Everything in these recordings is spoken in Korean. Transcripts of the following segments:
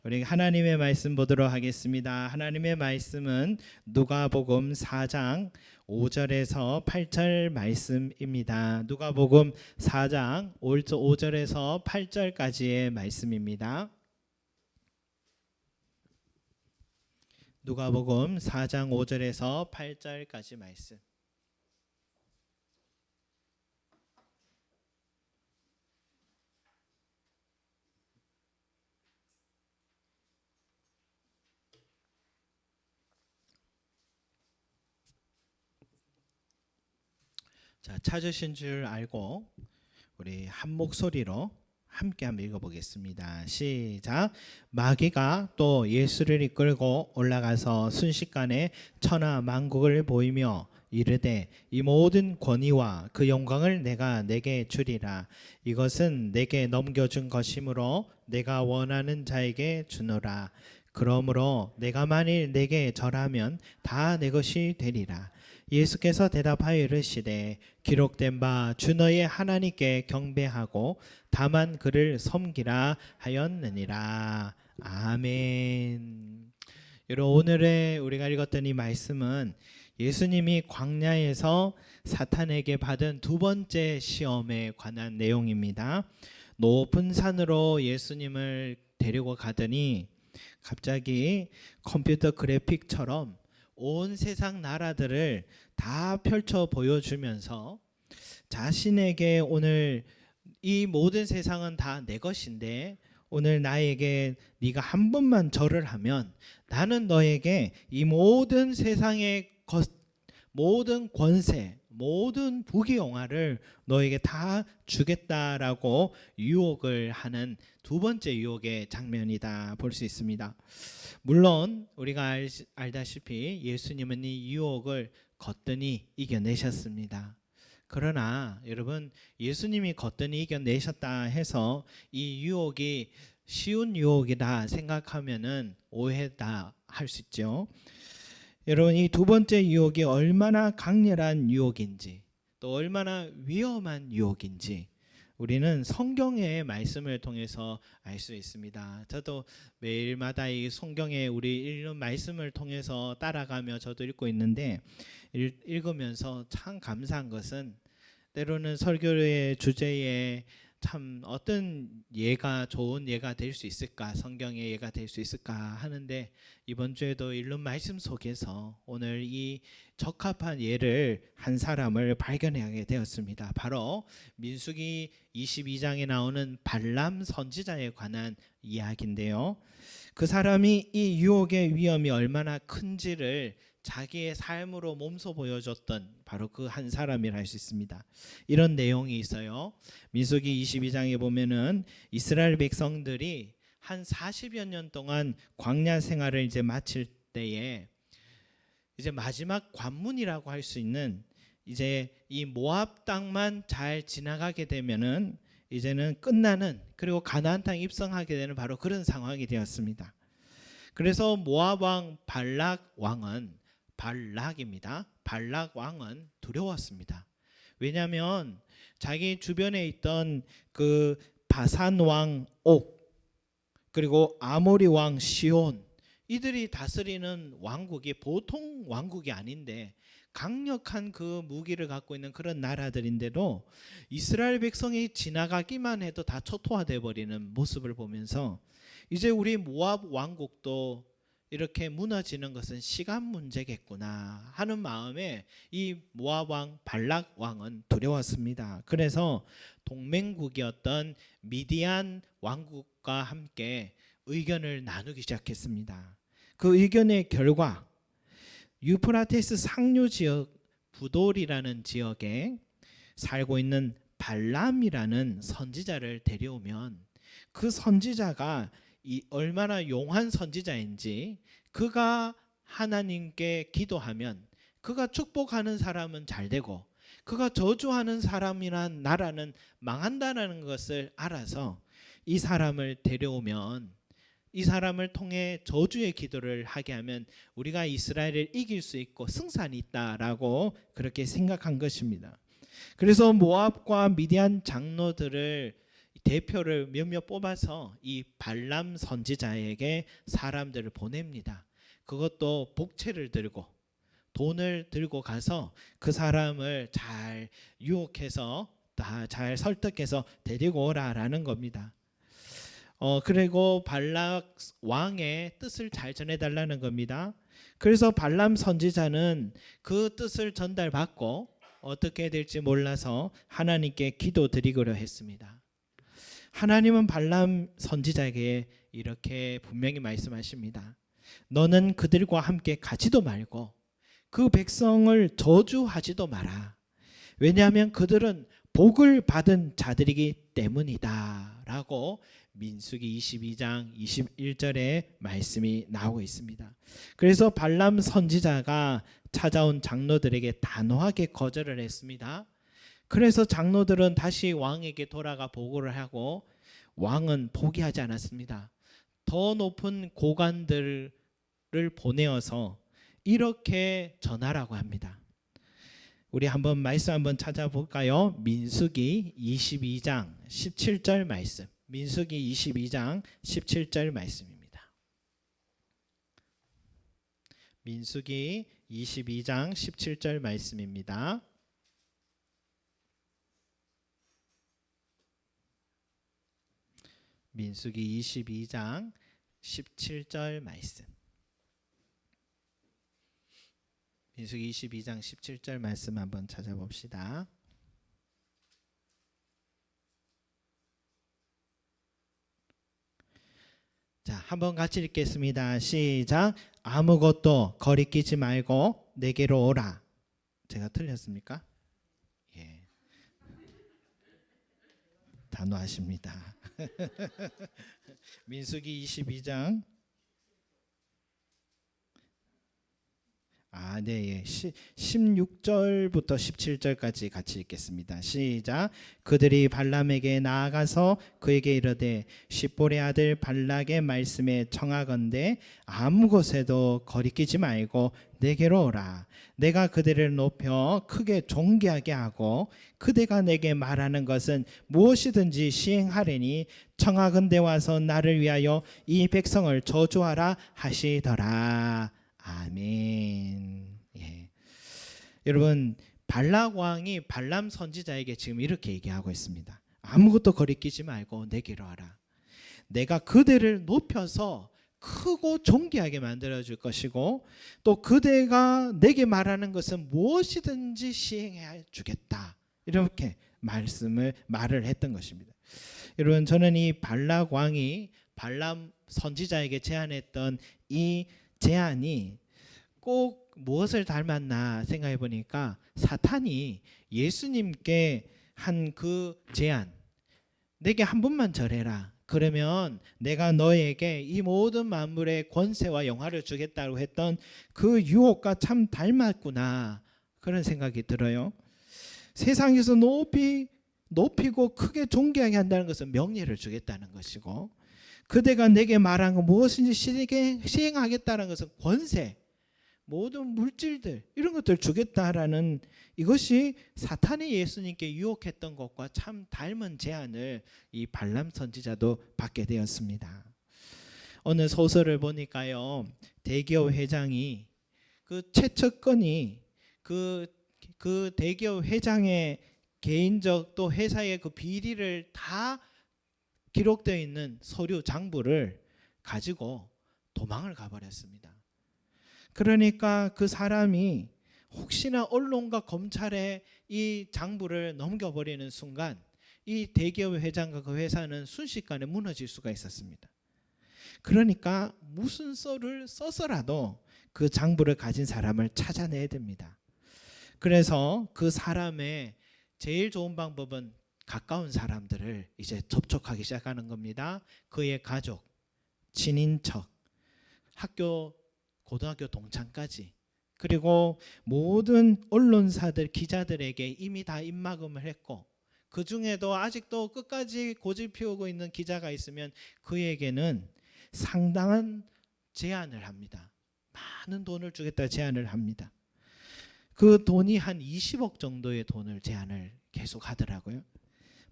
우리 하나님의 말씀 보도록 하겠습니다. 하나님의 말씀은 누가복음 4장 5절에서 8절 말씀입니다. 누가복음 4장 5절에서 8절까지의 말씀입니다. 누가복음 4장 5절에서 8절까지 말씀. 자, 찾으신 줄 알고 우리 한 목소리로 함께 한번 읽어보겠습니다. 시작. 마귀가 또 예수를 이끌고 올라가서 순식간에 천하 만국을 보이며 이르되 이 모든 권위와 그 영광을 내가 내게 주리라. 이것은 내게 넘겨준 것이므로 내가 원하는 자에게 주노라. 그러므로 내가 만일 내게 절하면 다 내 것이 되리라. 예수께서 대답하여 이르시되 기록된 바 주 너의 하나님께 경배하고 다만 그를 섬기라 하였느니라. 아멘. 여러분, 오늘의 우리가 읽었던 이 말씀은 예수님이 광야에서 사탄에게 받은 두 번째 시험에 관한 내용입니다. 높은 산으로 예수님을 데리고 가더니 갑자기 컴퓨터 그래픽처럼 온 세상 나라들을 다 펼쳐 보여주면서 자신에게 오늘 이 모든 세상은 다 내 것인데 오늘 나에게 네가 한 번만 절을 하면 나는 너에게 이 모든 세상의 모든 권세, 모든 부귀영화를 너에게 다 주겠다라고 유혹을 하는 두 번째 유혹의 장면이다 볼 수 있습니다. 물론 우리가 알다시피 예수님은 이 유혹을 거뜬히 이겨내셨습니다. 그러나 여러분, 예수님이 거뜬히 이겨내셨다 해서 이 유혹이 쉬운 유혹이다 생각하면은 오해다 할 수 있죠. 여러분, 이 두 번째 유혹이 얼마나 강렬한 유혹인지 또 얼마나 위험한 유혹인지 우리는 성경의 말씀을 통해서 알 수 있습니다. 저도 매일마다 이 성경에 우리 읽는 말씀을 통해서 따라가며 저도 읽고 있는데 읽으면서 참 감사한 것은 때로는 설교의 주제에 참 어떤 예가 좋은 예가 될 수 있을까, 성경의 예가 될 수 있을까 하는데 이번 주에도 읽는 말씀 속에서 오늘 이 적합한 예를 한 사람을 발견하게 되었습니다. 바로 민수기 22장에 나오는 발람 선지자에 관한 이야기인데요. 그 사람이 이 유혹의 위험이 얼마나 큰지를 자기의 삶으로 몸소 보여줬던 바로 그 한 마음이라 할 수 있습니다. 이런 내용이 있어요. 민수기 22장에 보면은 이스라엘 백성들이 한 40여 년 동안 광야 생활을 이제 마칠 때에 이제 마지막 관문이라고 할 수 있는 이제 이 모압 땅만 잘 지나가게 되면은 이제는 끝나는, 그리고 가나안 땅 입성하게 되는 바로 그런 상황이 되었습니다. 그래서 모압 왕 발락 왕은 발락 왕은 두려웠습니다. 왜냐하면 자기 주변에 있던 그 바산 왕 옥, 그리고 아모리 왕 시온, 이들이 다스리는 왕국이 보통 왕국이 아닌데 강력한 그 무기를 갖고 있는 그런 나라들인데도 이스라엘 백성이 지나가기만 해도 다 초토화돼 버리는 모습을 보면서 이제 우리 모압 왕국도 이렇게 무너지는 것은 시간 문제겠구나 하는 마음에 이 모압 왕 발락 왕은 두려웠습니다. 그래서 동맹국이었던 미디안 왕국과 함께 의견을 나누기 시작했습니다. 그 의견의 결과 유프라테스 상류 지역 부돌이라는 지역에 살고 있는 발람이라는 선지자를 데려오면 그 선지자가 얼마나 용한 선지자인지, 그가 하나님께 기도하면 그가 축복하는 사람은 잘 되고 그가 저주하는 사람이나 나라는 망한다는 것을 알아서 이 사람을 데려오면, 이 사람을 통해 저주의 기도를 하게 하면 우리가 이스라엘을 이길 수 있고 승산이 있다라고 그렇게 생각한 것입니다. 그래서 모압과 미디안 장로들을 대표를 몇몇 뽑아서 이 발람 선지자에게 사람들을 보냅니다. 그것도 복채를 들고 돈을 들고 가서 그 사람을 잘 유혹해서 다 잘 설득해서 데리고 오라라는 겁니다. 그리고 발락 왕의 뜻을 잘 전해달라는 겁니다. 그래서 발람 선지자는 그 뜻을 전달받고 어떻게 될지 몰라서 하나님께 기도드리기로 했습니다. 하나님은 발람 선지자에게 이렇게 분명히 말씀하십니다. 너는 그들과 함께 가지도 말고 그 백성을 저주하지도 마라. 왜냐하면 그들은 복을 받은 자들이기 때문이다 라고 민수기 22장 21절에 말씀이 나오고 있습니다. 그래서 발람 선지자가 찾아온 장로들에게 단호하게 거절을 했습니다. 그래서 장로들은 다시 왕에게 돌아가 보고를 하고 왕은 포기하지 않았습니다. 더 높은 고관들을 보내어서 이렇게 전하라고 합니다. 우리 한번 말씀 한번 찾아볼까요? 민수기 22장 17절 말씀. 민수기 22장 17절 말씀입니다. 민수기 22장 17절 말씀입니다. 민수기 22장 17절 말씀. 민수기 22장 17절 말씀 한번 찾아봅시다. 자, 한번 같이 읽겠습니다. 시작. 아무것도 거리끼지 말고 내게로 오라. 제가 틀렸습니까? 예. 단호하십니다. 민수기 22장 네, 16절부터 17절까지 같이 읽겠습니다. 시작. 그들이 발람에게 나아가서 그에게 이르되 십볼의 아들 발락의 말씀에 청하건대 아무 곳에도 거리끼지 말고 내게로 오라. 내가 그들을 높여 크게 존귀하게 하고 그대가 내게 말하는 것은 무엇이든지 시행하려니 청하건대 와서 나를 위하여 이 백성을 저주하라 하시더라. 아멘. 예. 여러분, 발락 왕이 발람 선지자에게 지금 이렇게 얘기하고 있습니다. 아무것도 거리끼지 말고 내게로 하라. 내가 그대를 높여서 크고 존귀하게 만들어 줄 것이고 또 그대가 내게 말하는 것은 무엇이든지 시행해 주겠다. 이렇게 말을 했던 것입니다. 여러분, 저는 이 발락 왕이 발람 선지자에게 제안했던 이 제안이 꼭 무엇을 닮았나 생각해 보니까 사탄이 예수님께 한 그 제안, 내게 한 번만 절해라. 그러면 내가 너에게 이 모든 만물의 권세와 영화를 주겠다고 했던 그 유혹과 참 닮았구나. 그런 생각이 들어요. 세상에서 높이고 크게 존귀하게 한다는 것은 명예를 주겠다는 것이고 그대가 내게 말한 거 무엇인지 시행하겠다는 것은 권세, 모든 물질들 이런 것들 주겠다라는 이것이 사탄이 예수님께 유혹했던 것과 참 닮은 제안을 이 발람 선지자도 받게 되었습니다. 어느 소설을 보니까요, 대기업 회장이 그 최측근이 그 대기업 회장의 개인적 또 회사의 그 비리를 다 기록되어 있는 서류 장부를 가지고 도망을 가버렸습니다. 그러니까 그 사람이 혹시나 언론과 검찰에 이 장부를 넘겨버리는 순간 이 대기업 회장과 그 회사는 순식간에 무너질 수가 있었습니다. 그러니까 무슨 썰을 써서라도 그 장부를 가진 사람을 찾아내야 됩니다. 그래서 그 사람의 제일 좋은 방법은 가까운 사람들을 이제 접촉하기 시작하는 겁니다. 그의 가족, 친인척, 고등학교 동창까지 그리고 모든 언론사들, 기자들에게 이미 다 입막음을 했고 그 중에도 아직도 끝까지 고집 피우고 있는 기자가 있으면 그에게는 상당한 제안을 합니다. 많은 돈을 주겠다 제안을 합니다. 그 돈이 한 20억 정도의 돈을 제안을 계속 하더라고요.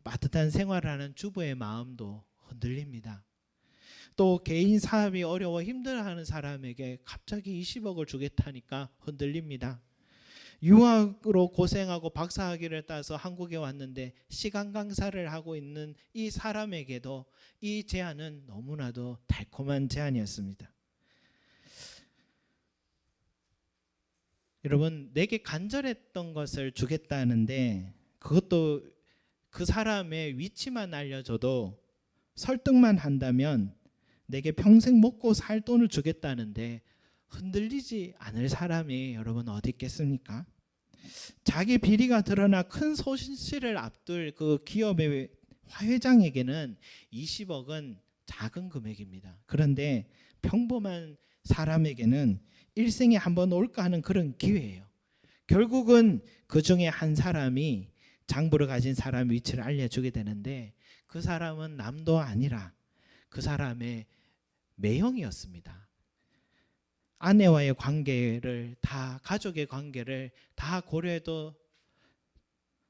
빠듯한 생활하는 주부의 마음도 흔들립니다. 또 개인 사업이 어려워 힘들어하는 사람에게 갑자기 20억을 주겠다니까 흔들립니다. 유학으로 고생하고 박사학위를 따서 한국에 왔는데 시간 강사를 하고 있는 이 사람에게도 이 제안은 너무나도 달콤한 제안이었습니다. 여러분, 내게 간절했던 것을 주겠다는데 그것도 그 사람의 위치만 알려줘도 설득만 한다면 내게 평생 먹고 살 돈을 주겠다는데 흔들리지 않을 사람이 여러분 어디 있겠습니까? 자기 비리가 드러나 큰 손실을 앞둘 그 기업의 회장에게는 20억은 작은 금액입니다. 그런데 평범한 사람에게는 일생에 한번 올까 하는 그런 기회예요. 결국은 그 중에 한 사람이 장부를 가진 사람 위치를 알려주게 되는데 그 사람은 남도 아니라 그 사람의 매형이었습니다. 아내와의 관계를 다, 가족의 관계를 다 고려해도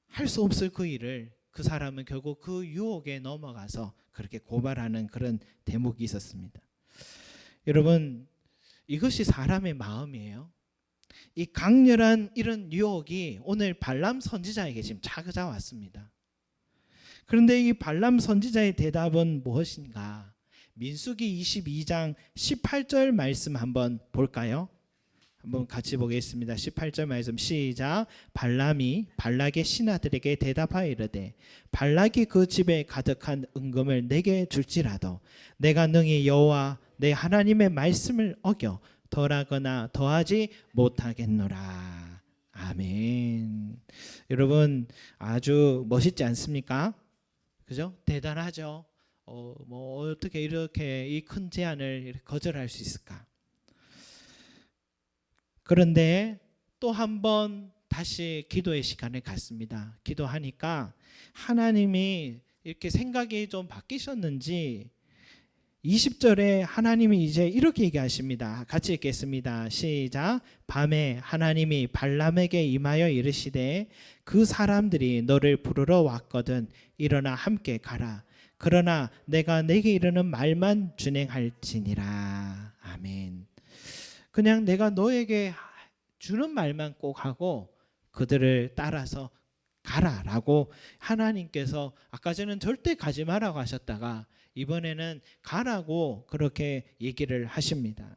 할 수 없을 그 일을 그 사람은 결국 그 유혹에 넘어가서 그렇게 고발하는 그런 대목이 있었습니다. 여러분, 이것이 사람의 마음이에요. 이 강렬한 이런 유혹이 오늘 발람 선지자에게 지금 찾아왔습니다. 그런데 이 발람 선지자의 대답은 무엇인가? 민수기 22장 18절 말씀 한번 볼까요? 한번 같이 보겠습니다. 18절 말씀 시작. 발람이 발락의 신하들에게 대답하여 이르되 발락이 그 집에 가득한 은금을 내게 줄지라도 내가 능히 여호와 내 하나님의 말씀을 어겨 덜하거나 더하지 못하겠노라. 아멘. 여러분, 아주 멋있지 않습니까? 그죠? 대단하죠. 뭐 어떻게 이렇게 이 큰 제안을 거절할 수 있을까? 그런데 또 한 번 다시 기도의 시간을 갖습니다. 기도하니까 하나님이 이렇게 생각이 좀 바뀌셨는지 20절에 하나님이 이제 이렇게 얘기하십니다. 같이 읽겠습니다. 시작. 밤에 하나님이 발람에게 임하여 이르시되 그 사람들이 너를 부르러 왔거든 일어나 함께 가라. 그러나 내가 내게 이르는 말만 준행할지니라. 아멘. 그냥 내가 너에게 주는 말만 꼭 하고 그들을 따라서 가라라고 하나님께서 아까 전에는 절대 가지 마라고 하셨다가 이번에는 가라고 그렇게 얘기를 하십니다.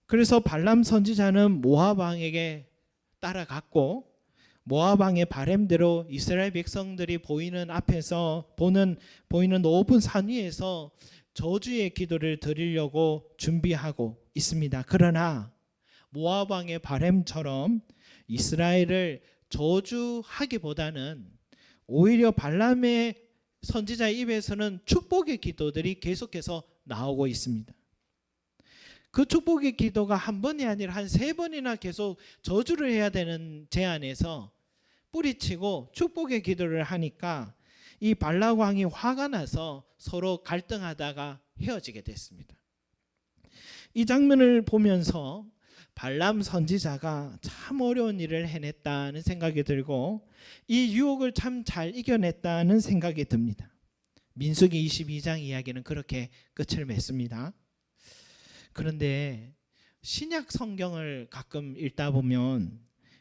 그래서 발람 선지자는 모압 왕에게 따라갔고 모압 왕의 바램대로 이스라엘 백성들이 보이는 앞에서 보이는 높은 산 위에서 저주의 기도를 드리려고 준비하고 있습니다. 그러나 모압 왕의 바램처럼 이스라엘을 저주하기보다는 오히려 발람의 선지자의 입에서는 축복의 기도들이 계속해서 나오고 있습니다. 그 축복의 기도가 한 번이 아니라 한 3번이나 계속 저주를 해야 되는 제안에서 뿌리치고 축복의 기도를 하니까 이 발락 왕이 화가 나서 서로 갈등하다가 헤어지게 됐습니다. 이 장면을 보면서 발람 선지자가 참 어려운 일을 해냈다는 생각이 들고 이 유혹을 참 잘 이겨냈다는 생각이 듭니다. 민수기 22장 이야기는 그렇게 끝을 맺습니다. 그런데 신약 성경을 가끔 읽다 보면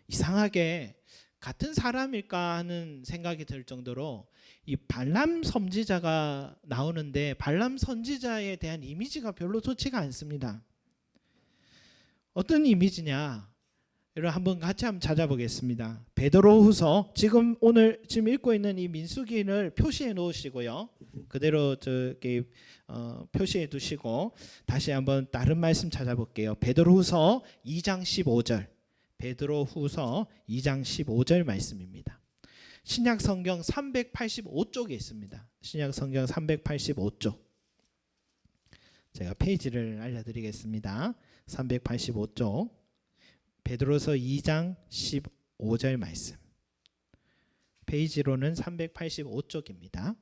이상하게 같은 사람일까 하는 생각이 들 정도로 이 발람 선지자가 나오는데 발람 선지자에 대한 이미지가 별로 좋지가 않습니다. 어떤 이미지냐? 여러분 한번 찾아보겠습니다. 베드로후서 지금 읽고 있는 이 민수기를 표시해 놓으시고요. 그대로 표시해 두시고 다시 한번 다른 말씀 찾아볼게요. 베드로후서 2장 15절. 베드로후서 2장 15절 말씀입니다. 신약 성경 385쪽에 있습니다. 신약 성경 385쪽. 제가 페이지를 알려드리겠습니다. 385쪽. 베드로서 2장 15절 말씀. 페이지로는 385쪽입니다.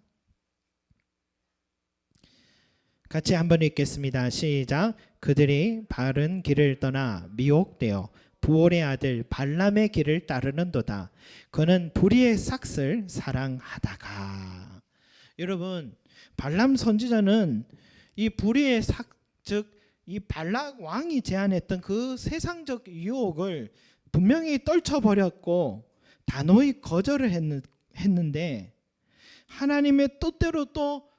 같이 한번 읽겠습니다. 시작. 그들이 바른 길을 떠나 미혹되어 부올의 아들 발람의 길을 따르는도다. 그는 불의의 삭을 사랑하다가. 여러분, 발람 선지자는 이 불의의 삭, 즉 이 발락 왕이 제안했던 그 세상적 유혹을 분명히 떨쳐버렸고 단호히 거절을 했는데 하나님의 뜻대로 또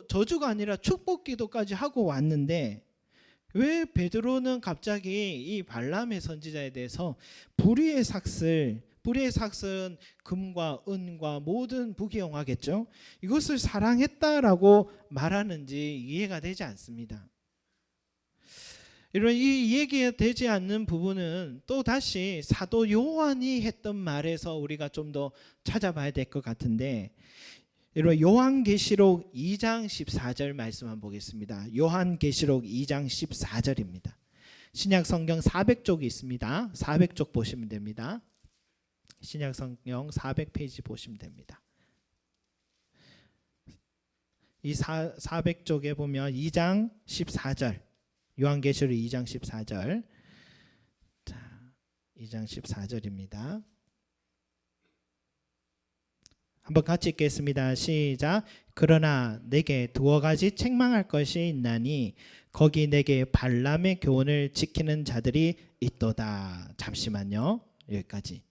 저주가 아니라 축복 기도까지 하고 왔는데 왜 베드로는 갑자기 이 발람의 선지자에 대해서 불의의 삭을, 불의의 삭은 금과 은과 모든 부귀영화겠죠, 이것을 사랑했다라고 말하는지 이해가 되지 않습니다. 이런 이 이해가 되지 않는 부분은 또 다시 사도 요한이 했던 말에서 우리가 좀 더 찾아봐야 될 것 같은데, 이런 요한계시록 2장 14절 말씀 한번 보겠습니다. 요한계시록 2장 14절입니다. 신약성경 400쪽이 있습니다. 400쪽 보시면 됩니다. 신약성경 400페이지 보시면 됩니다. 이 400쪽에 보면 2장 14절, 요한계시록 2장 14절. 자, 2장 14절입니다. 한번 같이 읽겠습니다. 시작. 그러나 내게 두어 가지 책망할 것이 있나니 거기 내게 발람의 교훈을 지키는 자들이 있도다. 잠시만요. 여기까지.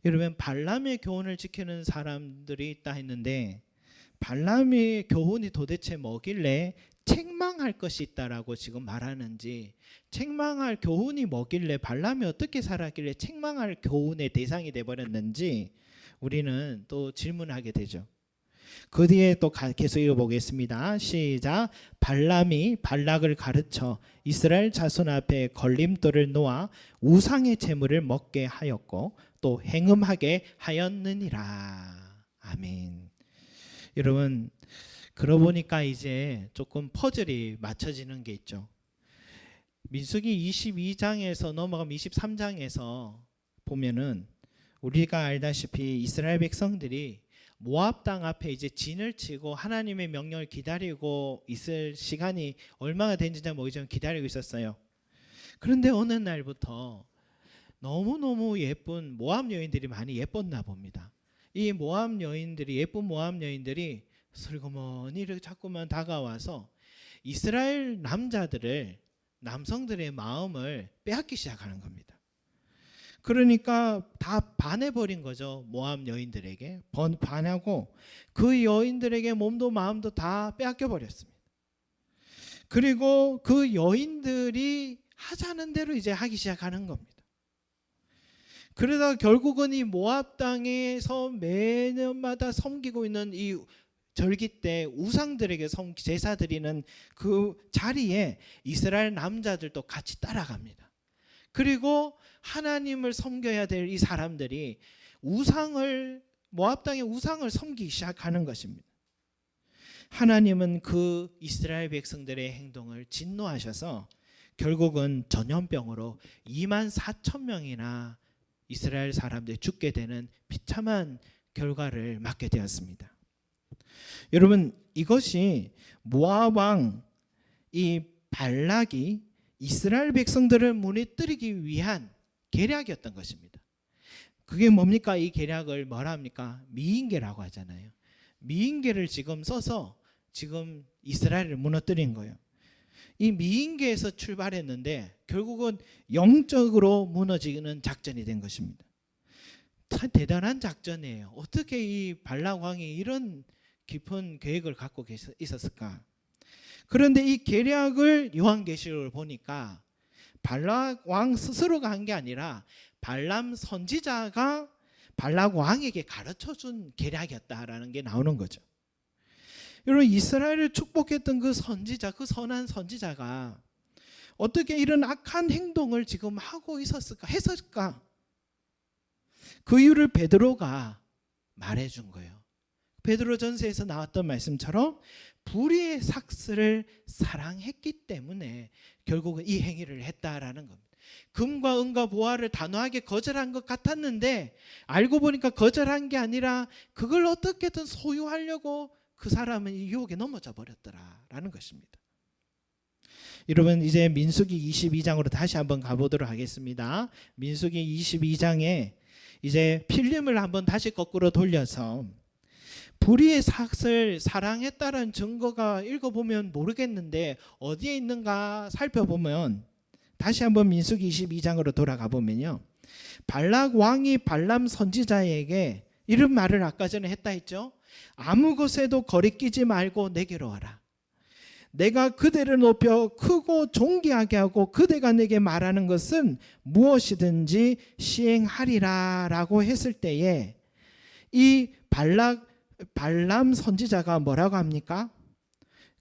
여러분, 발람의 교훈을 지키는 사람들이 있다 했는데 발람의 교훈이 도대체 뭐길래 책망할 것이 있다라고 지금 말하는지, 책망할 교훈이 뭐길래 발람이 어떻게 살았길래 책망할 교훈의 대상이 되어버렸는지 우리는 또 질문하게 되죠. 그 뒤에 또 계속 읽어보겠습니다. 시작. 발람이 발락을 가르쳐 이스라엘 자손 앞에 걸림돌을 놓아 우상의 재물을 먹게 하였고 또 행음하게 하였느니라. 아멘. 여러분, 그러고 보니까 이제 조금 퍼즐이 맞춰지는 게 있죠. 민수기 22장에서 넘어가면 23장에서 보면은 우리가 알다시피 이스라엘 백성들이 모압 땅 앞에 이제 진을 치고 하나님의 명령을 기다리고 있을 시간이 얼마가 된지 모르지만 기다리고 있었어요. 그런데 어느 날부터 너무너무 예쁜 모압 여인들이 많이 예뻤나 봅니다. 이 모압 여인들이, 예쁜 모압 여인들이 슬그머니 이렇게 자꾸만 다가와서 이스라엘 남성들의 마음을 빼앗기 시작하는 겁니다. 그러니까 다 반해버린 거죠. 모압 여인들에게 반하고 그 여인들에게 몸도 마음도 다 빼앗겨 버렸습니다. 그리고 그 여인들이 하자는 대로 이제 하기 시작하는 겁니다. 그러다 결국은 이 모압 땅에서 매년마다 섬기고 있는 이 절기 때 우상들에게 제사 드리는 그 자리에 이스라엘 남자들도 같이 따라갑니다. 그리고 하나님을 섬겨야 될 이 사람들이 모압 땅의 우상을 섬기기 시작하는 것입니다. 하나님은 그 이스라엘 백성들의 행동을 진노하셔서 결국은 전염병으로 24,000명이나 이스라엘 사람들이 죽게 되는 비참한 결과를 맞게 되었습니다. 여러분, 이것이 모압 왕 이 발락이 이스라엘 백성들을 무너뜨리기 위한 계략이었던 것입니다. 그게 뭡니까? 이 계략을 뭐라 합니까? 미인계라고 하잖아요. 미인계를 지금 써서 지금 이스라엘을 무너뜨린 거예요. 이 미인계에서 출발했는데 결국은 영적으로 무너지는 작전이 된 것입니다. 참 대단한 작전이에요. 어떻게 이 발락 왕이 이런 깊은 계획을 갖고 있었을까? 그런데 이 계략을 요한계시록을 보니까 발락 왕 스스로가 한 게 아니라 발람 선지자가 발락 왕에게 가르쳐준 계략이었다라는 게 나오는 거죠. 여러분, 이스라엘을 축복했던 그 선지자, 그 선한 선지자가 어떻게 이런 악한 행동을 지금 하고 했을까? 그 이유를 베드로가 말해준 거예요. 베드로전서에서 나왔던 말씀처럼 불의의 삭스를 사랑했기 때문에 결국은 이 행위를 했다라는 겁니다. 금과 은과 보화를 단호하게 거절한 것 같았는데 알고 보니까 거절한 게 아니라 그걸 어떻게든 소유하려고 그 사람은 이 유혹에 넘어져 버렸더라라는 것입니다. 여러분 이제 민수기 22장으로 다시 한번 가보도록 하겠습니다. 민수기 22장에 이제 필름을 한번 다시 거꾸로 돌려서 불의의 삭을 사랑했다는 증거가 읽어보면 모르겠는데 어디에 있는가 살펴보면 다시 한번 민수기 22장으로 돌아가 보면요. 발락 왕이 발람 선지자에게 이런 말을 아까 전에 했다 했죠. 아무 것에도 거리끼지 말고 내게로 와라. 내가 그대를 높여 크고 존귀하게 하고 그대가 내게 말하는 것은 무엇이든지 시행하리라 라고 했을 때에 이 발람 선지자가 뭐라고 합니까?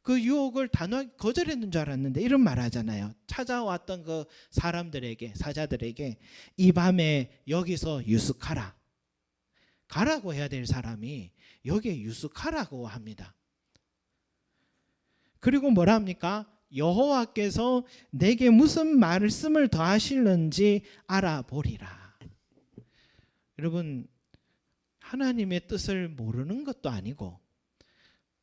그 유혹을 단호하게 거절했는 줄 알았는데 이런 말 하잖아요. 찾아왔던 그 사람들에게, 사자들에게 이 밤에 여기서 유숙하라. 가라고 해야 될 사람이 여기에 유숙하라고 합니다. 그리고 뭐라 합니까? 여호와께서 내게 무슨 말씀을 더하실는지 알아보리라. 여러분 하나님의 뜻을 모르는 것도 아니고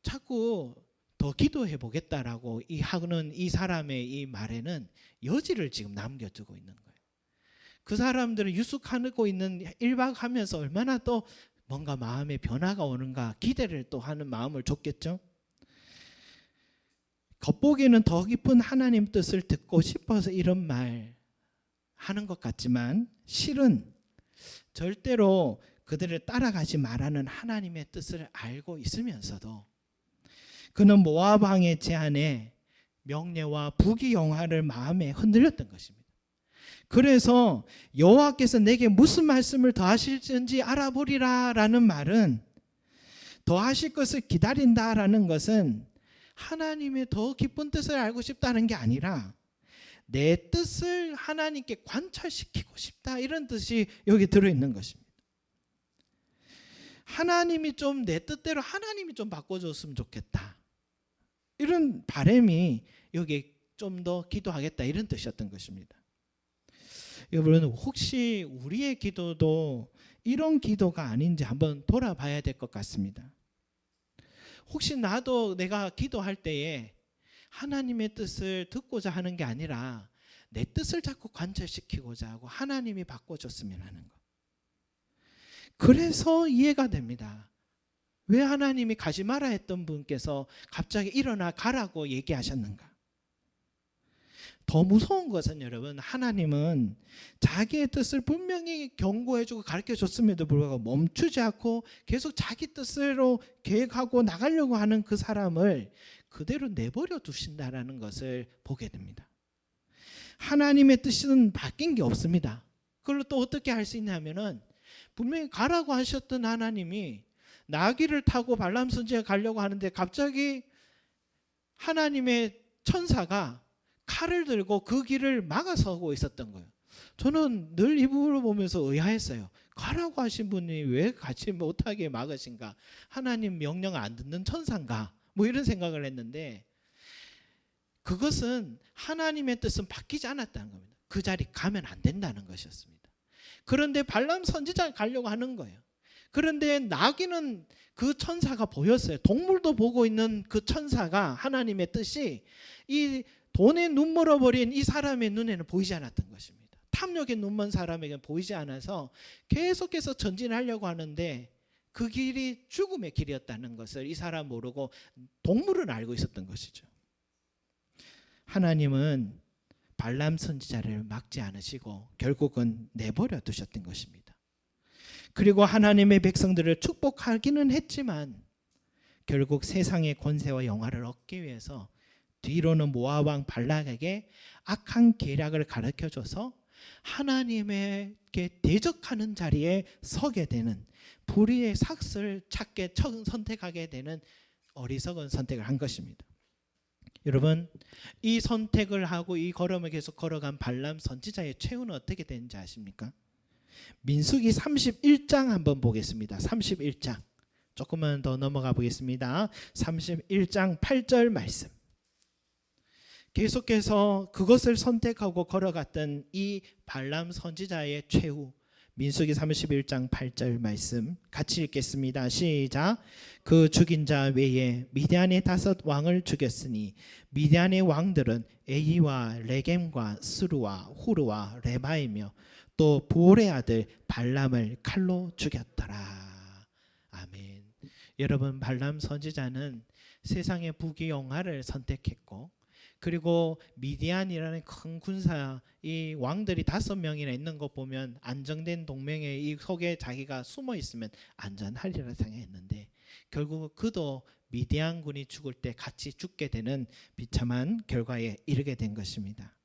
자꾸 더 기도해 보겠다라고 하는 이 사람의 이 말에는 여지를 지금 남겨두고 있는 거예요. 그 사람들은 유숙하고 있는 1박 하면서 얼마나 또 뭔가 마음의 변화가 오는가 기대를 또 하는 마음을 줬겠죠. 겉보기에는 더 깊은 하나님 뜻을 듣고 싶어서 이런 말 하는 것 같지만 실은 절대로 그들을 따라가지 말라는 하나님의 뜻을 알고 있으면서도 그는 모압 왕의 제안에 명예와 부귀영화를 마음에 흔들렸던 것입니다. 그래서 여호와께서 내게 무슨 말씀을 더하실지 알아보리라 라는 말은 더하실 것을 기다린다라는 것은 하나님의 더 깊은 뜻을 알고 싶다는 게 아니라 내 뜻을 하나님께 관찰시키고 싶다 이런 뜻이 여기 들어있는 것입니다. 하나님이 좀 내 뜻대로 하나님이 좀 바꿔줬으면 좋겠다 이런 바람이 여기 좀 더 기도하겠다 이런 뜻이었던 것입니다. 여러분 혹시 우리의 기도도 이런 기도가 아닌지 한번 돌아봐야 될 것 같습니다. 혹시 나도 내가 기도할 때에 하나님의 뜻을 듣고자 하는 게 아니라 내 뜻을 자꾸 관철시키고자 하고 하나님이 바꿔줬으면 하는 것. 그래서 이해가 됩니다. 왜 하나님이 가지 마라 했던 분께서 갑자기 일어나 가라고 얘기하셨는가? 더 무서운 것은 여러분 하나님은 자기의 뜻을 분명히 경고해주고 가르쳐줬음에도 불구하고 멈추지 않고 계속 자기 뜻으로 계획하고 나가려고 하는 그 사람을 그대로 내버려 두신다라는 것을 보게 됩니다. 하나님의 뜻은 바뀐 게 없습니다. 그걸 또 어떻게 할 수 있냐면은 분명히 가라고 하셨던 하나님이 나귀를 타고 발람 선지자가 가려고 하는데 갑자기 하나님의 천사가 칼을 들고 그 길을 막아서고 있었던 거예요. 저는 늘 이 부분을 보면서 의아했어요. 가라고 하신 분이 왜 같이 못하게 막으신가? 하나님 명령을 안 듣는 천사인가? 뭐 이런 생각을 했는데 그것은 하나님의 뜻은 바뀌지 않았다는 겁니다. 그 자리 가면 안 된다는 것이었습니다. 그런데 발람 선지자가 가려고 하는 거예요. 그런데 나귀는 그 천사가 보였어요. 동물도 보고 있는 그 천사가 하나님의 뜻이 이 돈에 눈 멀어버린 이 사람의 눈에는 보이지 않았던 것입니다. 탐욕에 눈먼 사람에게는 보이지 않아서 계속해서 전진하려고 하는데 그 길이 죽음의 길이었다는 것을 이 사람 모르고 동물은 알고 있었던 것이죠. 하나님은 발람 선지자를 막지 않으시고 결국은 내버려 두셨던 것입니다. 그리고 하나님의 백성들을 축복하기는 했지만 결국 세상의 권세와 영화를 얻기 위해서 뒤로는 모압 왕 발락에게 악한 계략을 가르쳐줘서 하나님에게 대적하는 자리에 서게 되는 불의의 삭을 선택하게 되는 어리석은 선택을 한 것입니다. 여러분 이 선택을 하고 이 걸음을 계속 걸어간 발람 선지자의 최후는 어떻게 되는지 아십니까? 민수기 31장 한번 보겠습니다. 31장 조금만 더 넘어가 보겠습니다. 31장 8절 말씀. 계속해서 그것을 선택하고 걸어갔던 이 발람 선지자의 최후 민수기 31장 8절 말씀 같이 읽겠습니다. 시작. 그 죽인 자 외에 미디안의 5 왕을 죽였으니 미디안의 왕들은 에이와 레겜과 스루와 후르와 레바이며 또 부올의 아들 발람을 칼로 죽였더라. 아멘. 여러분, 발람 선지자는 세상의 부귀영화를 선택했고, 그리고 미디안이라는 큰 군사, 이 왕들이 5명이나 있는 것 보면 안정된 동맹의 이 속에 자기가 숨어 있으면 안전하리라 생각했는데, 결국 그도 미디안군이 죽을 때 같이 죽게 되는 비참한 결과에 이르게 된 것입니다.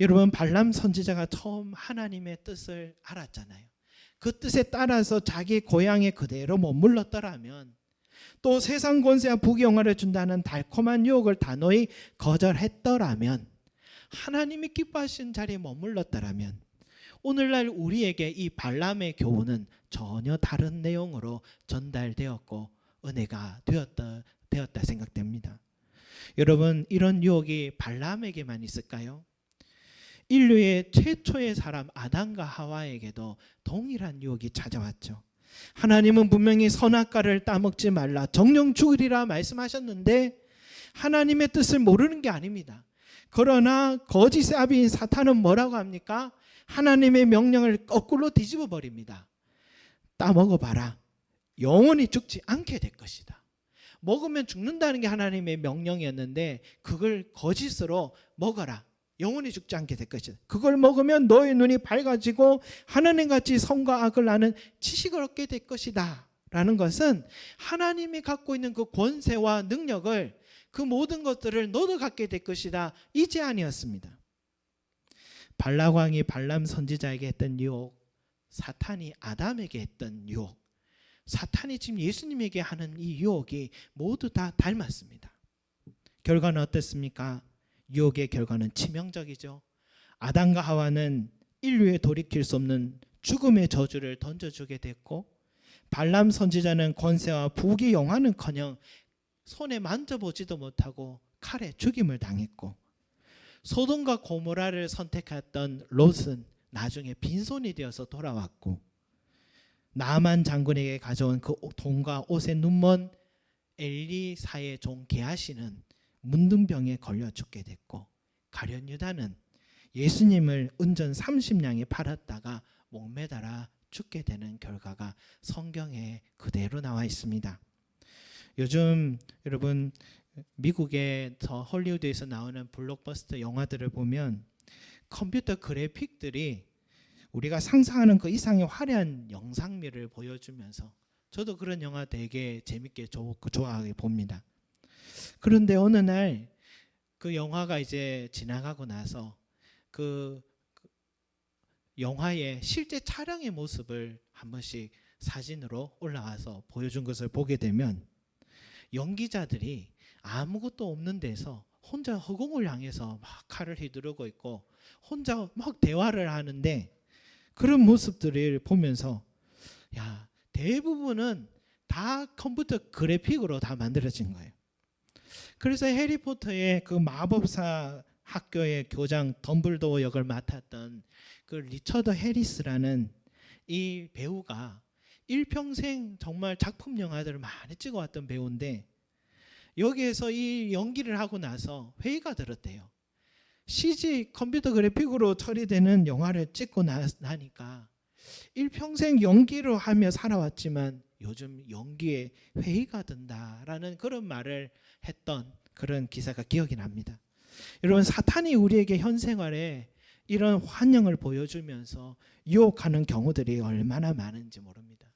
여러분, 발람 선지자가 처음 하나님의 뜻을 알았잖아요. 그 뜻에 따라서 자기 고향에 그대로 머물렀더라면, 또 세상 권세와 부귀영화를 준다는 달콤한 유혹을 단호히 거절했더라면, 하나님이 기뻐하신 자리에 머물렀더라면, 오늘날 우리에게 이 발람의 교훈은 전혀 다른 내용으로 전달되었고 은혜가 되었다 생각됩니다. 여러분, 이런 유혹이 발람에게만 있을까요? 인류의 최초의 사람 아담과 하와에게도 동일한 유혹이 찾아왔죠. 하나님은 분명히 선악과를 따먹지 말라, 정령 죽으리라 말씀하셨는데 하나님의 뜻을 모르는 게 아닙니다. 그러나 거짓의 아비인 사탄은 뭐라고 합니까? 하나님의 명령을 거꾸로 뒤집어 버립니다. 따먹어봐라, 영원히 죽지 않게 될 것이다. 먹으면 죽는다는 게 하나님의 명령이었는데 그걸 거짓으로 먹어라, 영원히 죽지 않게 될 것이다. 그걸 먹으면 너의 눈이 밝아지고 하나님같이 선과 악을 아는 지식을 얻게 될 것이다 라는 것은 하나님이 갖고 있는 그 권세와 능력을, 그 모든 것들을 너도 갖게 될 것이다, 이 제안이었습니다. 발락 왕이 발람 선지자에게 했던 유혹, 사탄이 아담에게 했던 유혹, 사탄이 지금 예수님에게 하는 이 유혹이 모두 다 닮았습니다. 결과는 어떻습니까? 유혹의 결과는 치명적이죠. 아담과 하와는 인류에 돌이킬 수 없는 죽음의 저주를 던져주게 됐고, 발람 선지자는 권세와 부귀영화는커녕 손에 만져보지도 못하고 칼에 죽임을 당했고, 소돔과 고모라를 선택했던 롯은 나중에 빈손이 되어서 돌아왔고, 나만 장군에게 가져온 그 돈과 옷에 눈먼 엘리사의 종 게하시는 문둥병에 걸려 죽게 됐고, 가룟 유다는 예수님을 은전 30냥에 팔았다가 목매달아 죽게 되는 결과가 성경에 그대로 나와 있습니다. 요즘 여러분, 미국에서 헐리우드에서 나오는 블록버스터 영화들을 보면 컴퓨터 그래픽들이 우리가 상상하는 그 이상의 화려한 영상미를 보여주면서, 저도 그런 영화 되게 재밌게 좋아하게 봅니다. 그런데 어느 날 그 영화가 이제 지나가고 나서 그 영화의 실제 촬영의 모습을 한 번씩 사진으로 올라와서 보여준 것을 보게 되면, 연기자들이 아무것도 없는 데서 혼자 허공을 향해서 막 칼을 휘두르고 있고 혼자 막 대화를 하는데, 그런 모습들을 보면서 야, 대부분은 다 컴퓨터 그래픽으로 다 만들어진 거예요. 그래서 해리포터의 그 마법사 학교의 교장 덤블도어 역을 맡았던 그 리처드 해리스라는 이 배우가 일평생 정말 작품 영화들을 많이 찍어왔던 배우인데, 여기에서 이 연기를 하고 나서 회의가 들었대요. CG 컴퓨터 그래픽으로 처리되는 영화를 찍고 나니까 일평생 연기로 하며 살아왔지만 요즘 연기에 회의가 든다라는 그런 말을 했던 그런 기사가 기억이 납니다. 여러분, 사탄이 우리에게 현 생활에 이런 환영을 보여주면서 유혹하는 경우들이 얼마나 많은지 모릅니다.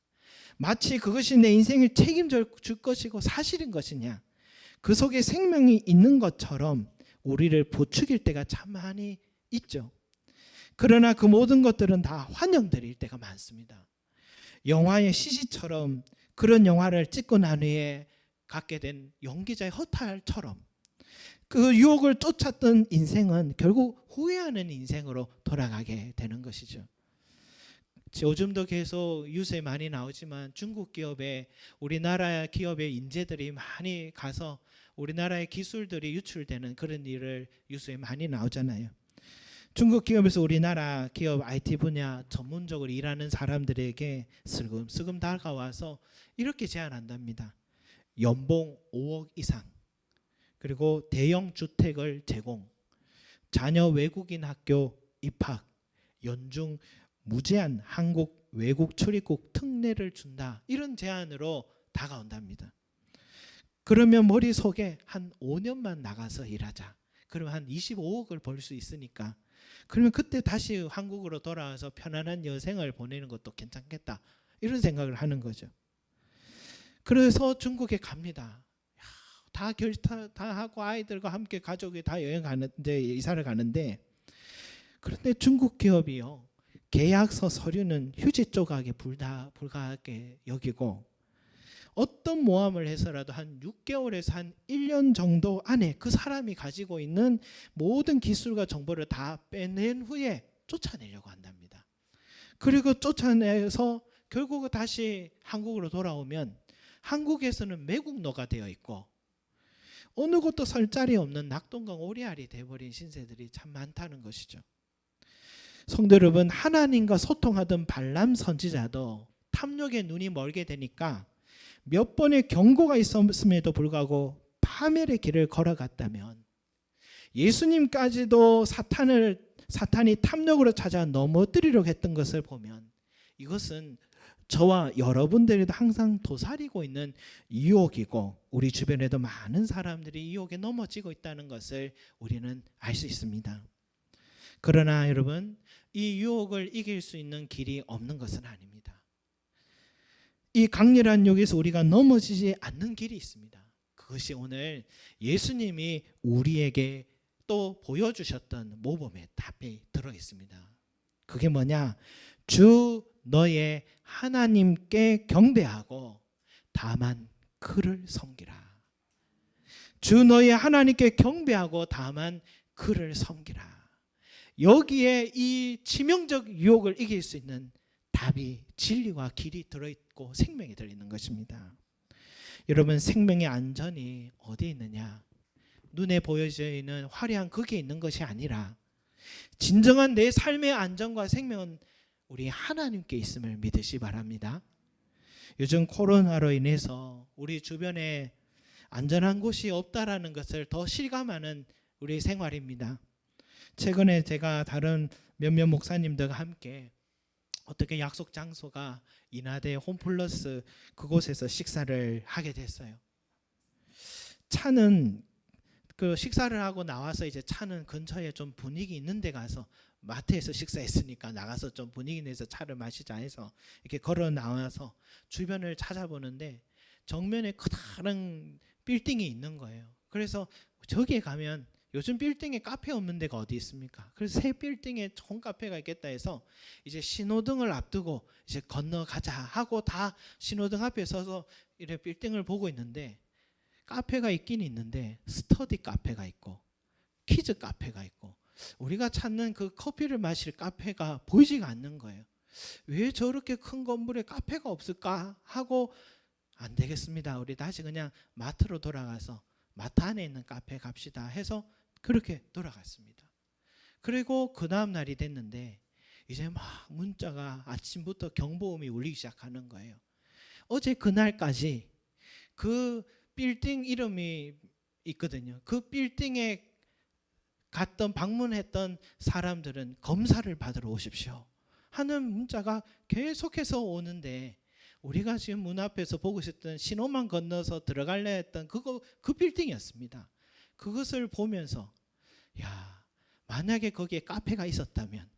마치 그것이 내 인생을 책임져 줄 것이고 사실인 것이냐, 그 속에 생명이 있는 것처럼 우리를 부추길 때가 참 많이 있죠. 그러나 그 모든 것들은 다 환영드릴 때가 많습니다. 영화의 CG처럼 그런 영화를 찍고 난 후에 갖게 된 연기자의 허탈처럼 그 유혹을 쫓았던 인생은 결국 후회하는 인생으로 돌아가게 되는 것이죠. 요즘도 계속 뉴스에 많이 나오지만 중국 기업에 우리나라 기업의 인재들이 많이 가서 우리나라의 기술들이 유출되는 그런 일을 뉴스에 많이 나오잖아요. 중국 기업에서 우리나라 기업 IT 분야 전문적으로 일하는 사람들에게 슬금슬금 다가와서 이렇게 제안한답니다. 연봉 5억 이상, 그리고 대형 주택을 제공, 자녀 외국인 학교 입학, 연중 무제한 한국 외국 출입국 특례를 준다. 이런 제안으로 다가온답니다. 그러면 머릿속에 한 5년만 나가서 일하자. 그러면 한 25억을 벌 수 있으니까, 그러면 그때 다시 한국으로 돌아와서 편안한 여생을 보내는 것도 괜찮겠다. 이런 생각을 하는 거죠. 그래서 중국에 갑니다. 다 하고 아이들과 함께 가족이 다 여행 가는데, 이사를 가는데, 그런데 중국 기업이요, 계약서 서류는 휴지 조각에 불과하게 여기고, 어떤 모함을 해서라도 한 6개월에서 한 1년 정도 안에 그 사람이 가지고 있는 모든 기술과 정보를 다 빼낸 후에 쫓아내려고 한답니다. 그리고 쫓아내서 결국 다시 한국으로 돌아오면 한국에서는 매국노가 되어 있고 어느 곳도 설 자리 없는 낙동강 오리알이 돼버린 신세들이 참 많다는 것이죠. 성도 여러분, 하나님과 소통하던 발람 선지자도 탐욕에 눈이 멀게 되니까 몇 번의 경고가 있었음에도 불구하고 파멸의 길을 걸어갔다면, 예수님까지도 사탄이 탐욕으로 찾아 넘어뜨리려고 했던 것을 보면, 이것은 저와 여러분들에도 항상 도사리고 있는 유혹이고, 우리 주변에도 많은 사람들이 유혹에 넘어지고 있다는 것을 우리는 알 수 있습니다. 그러나 여러분, 이 유혹을 이길 수 있는 길이 없는 것은 아닙니다. 이 강렬한 유혹에서 우리가 넘어지지 않는 길이 있습니다. 그것이 오늘 예수님이 우리에게 또 보여주셨던 모범의 답이 들어있습니다. 그게 뭐냐? 주 너의 하나님께 경배하고 다만 그를 섬기라. 주 너의 하나님께 경배하고 다만 그를 섬기라. 여기에 이 치명적 유혹을 이길 수 있는 답이, 진리와 길이 들어있고 생명이 들어있는 것입니다. 여러분, 생명의 안전이 어디에 있느냐? 눈에 보여져 있는 화려한 거기에 있는 것이 아니라, 진정한 내 삶의 안전과 생명은 우리 하나님께 있음을 믿으시 바랍니다. 요즘 코로나로 인해서 우리 주변에 안전한 곳이 없다라는 것을 더 실감하는 우리 생활입니다. 최근에 제가 다른 몇몇 목사님들과 함께 어떻게 약속 장소가 인하대 홈플러스 그곳에서 식사를 하게 됐어요. 차는 그 식사를 하고 나와서 이제 차는 근처에 좀 분위기 있는 데 가서, 마트에서 식사했으니까 나가서 좀 분위기 내서 차를 마시자 해서 이렇게 걸어 나와서 주변을 찾아보는데 정면에 커다란 빌딩이 있는 거예요. 그래서 저기에 가면, 요즘 빌딩에 카페 없는 데가 어디 있습니까? 그래서 새 빌딩에 좋은 카페가 있겠다 해서 이제 신호등을 앞두고 이제 건너가자 하고 다 신호등 앞에 서서 이렇게 빌딩을 보고 있는데, 카페가 있긴 있는데 스터디 카페가 있고 키즈 카페가 있고 우리가 찾는 그 커피를 마실 카페가 보이지가 않는 거예요. 왜 저렇게 큰 건물에 카페가 없을까 하고, 안 되겠습니다, 우리 다시 그냥 마트로 돌아가서 마트 안에 있는 카페 갑시다 해서 그렇게 돌아갔습니다. 그리고 그 다음 날이 됐는데 이제 막 문자가 아침부터 경보음이 울리기 시작하는 거예요. 어제 그날까지 그 빌딩 이름이 있거든요. 그 빌딩에 갔던, 방문했던 사람들은 검사를 받으러 오십시오 하는 문자가 계속해서 오는데, 우리가 지금 문 앞에서 보고 있었던, 신호만 건너서 들어갈래 했던 그 빌딩이었습니다. 그것을 보면서, 야, 만약에 거기에 카페가 있었다면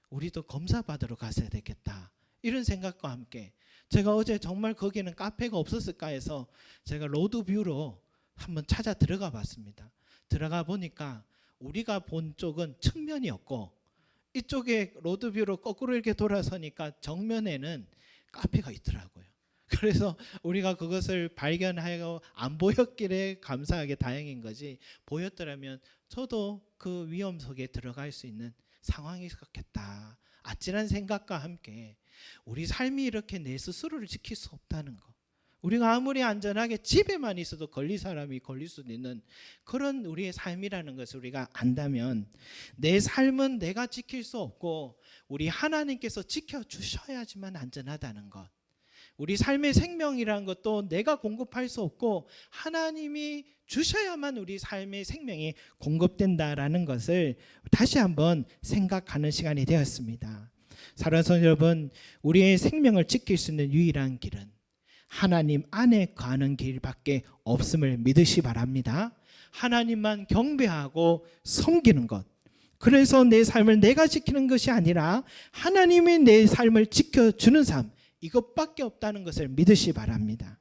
우리도 검사 받으러 갔어야 되겠다, 이런 생각과 함께 제가 어제 정말 거기에는 카페가 없었을까 해서 제가 로드뷰로 한번 찾아 들어가 봤습니다. 들어가 보니까 우리가 본 쪽은 측면이었고, 이쪽에 로드뷰로 거꾸로 이렇게 돌아서니까 정면에는 카페가 있더라고요. 그래서 우리가 그것을 발견하고 안 보였기에 감사하게 다행인 거지, 보였더라면 저도 그 위험 속에 들어갈 수 있는 상황이 있었겠다. 아찔한 생각과 함께 우리 삶이 이렇게 내 스스로를 지킬 수 없다는 것, 우리가 아무리 안전하게 집에만 있어도 걸릴 사람이 걸릴 수도 있는 그런 우리의 삶이라는 것을 우리가 안다면 내 삶은 내가 지킬 수 없고 우리 하나님께서 지켜주셔야지만 안전하다는 것, 우리 삶의 생명이라는 것도 내가 공급할 수 없고 하나님이 주셔야만 우리 삶의 생명이 공급된다라는 것을 다시 한번 생각하는 시간이 되었습니다. 사랑하는 성도 여러분, 우리의 생명을 지킬 수 있는 유일한 길은 하나님 안에 거하는 길밖에 없음을 믿으시 바랍니다. 하나님만 경배하고 섬기는 것, 그래서 내 삶을 내가 지키는 것이 아니라 하나님이 내 삶을 지켜주는 삶, 이것밖에 없다는 것을 믿으시 바랍니다.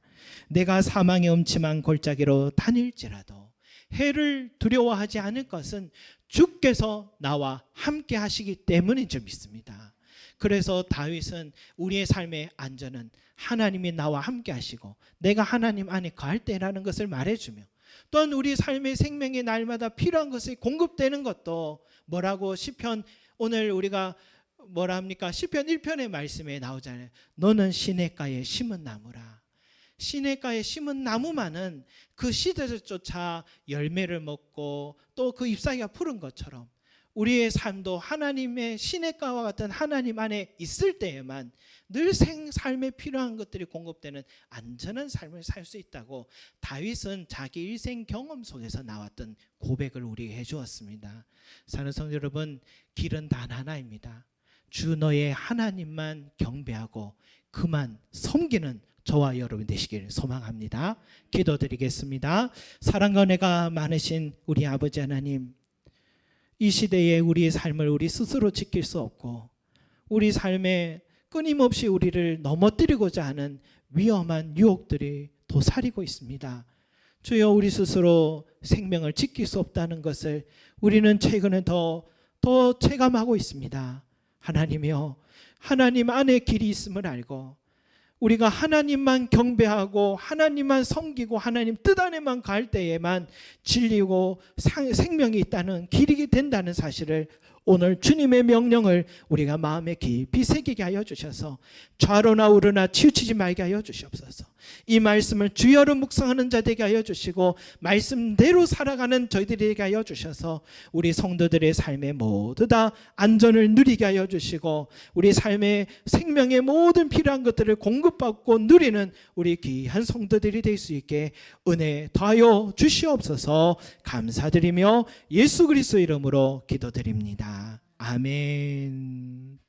내가 사망의 음침한 골짜기로 다닐지라도 해를 두려워하지 않을 것은 주께서 나와 함께 하시기 때문인 줄 믿습니다. 그래서 다윗은 우리의 삶의 안전은 하나님이 나와 함께 하시고 내가 하나님 안에 거할 때라는 것을 말해주며, 또한 우리 삶의 생명이 날마다 필요한 것이 공급되는 것도 뭐라고 시편, 오늘 우리가 뭐라 합니까? 시편 1편의 말씀에 나오잖아요. 너는 시냇가에 심은 나무라. 시냇가에 심은 나무만은 그 시대조차 열매를 먹고 또 그 잎사귀가 푸른 것처럼 우리의 삶도 하나님의 시냇가와 같은 하나님 안에 있을 때에만 늘 삶에 필요한 것들이 공급되는 안전한 삶을 살 수 있다고 다윗은 자기 일생 경험 속에서 나왔던 고백을 우리에게 해주었습니다. 사랑하는 성도 여러분, 길은 단 하나입니다. 주 너의 하나님만 경배하고 그만 섬기는 저와 여러분 되시길 소망합니다. 기도드리겠습니다. 사랑과 은혜가 많으신 우리 아버지 하나님, 이 시대에 우리의 삶을 우리 스스로 지킬 수 없고 우리 삶에 끊임없이 우리를 넘어뜨리고자 하는 위험한 유혹들이 도사리고 있습니다. 주여, 우리 스스로 생명을 지킬 수 없다는 것을 우리는 최근에 더 체감하고 있습니다. 하나님이여, 하나님 안에 길이 있음을 알고 우리가 하나님만 경배하고 하나님만 섬기고 하나님 뜻 안에만 갈 때에만 진리고 생명이 있다는 길이 된다는 사실을 오늘 주님의 명령을 우리가 마음에 깊이 새기게 하여 주셔서 좌로나 우로나 치우치지 말게 하여 주시옵소서. 이 말씀을 주여로 묵상하는 자 되게 하여 주시고 말씀대로 살아가는 저희들이 되게 하여 주셔서 우리 성도들의 삶에 모두 다 안전을 누리게 하여 주시고 우리 삶의 생명의 모든 필요한 것들을 공급받고 누리는 우리 귀한 성도들이 될 수 있게 은혜 더하여 주시옵소서. 감사드리며 예수 그리스도 이름으로 기도드립니다. 아멘.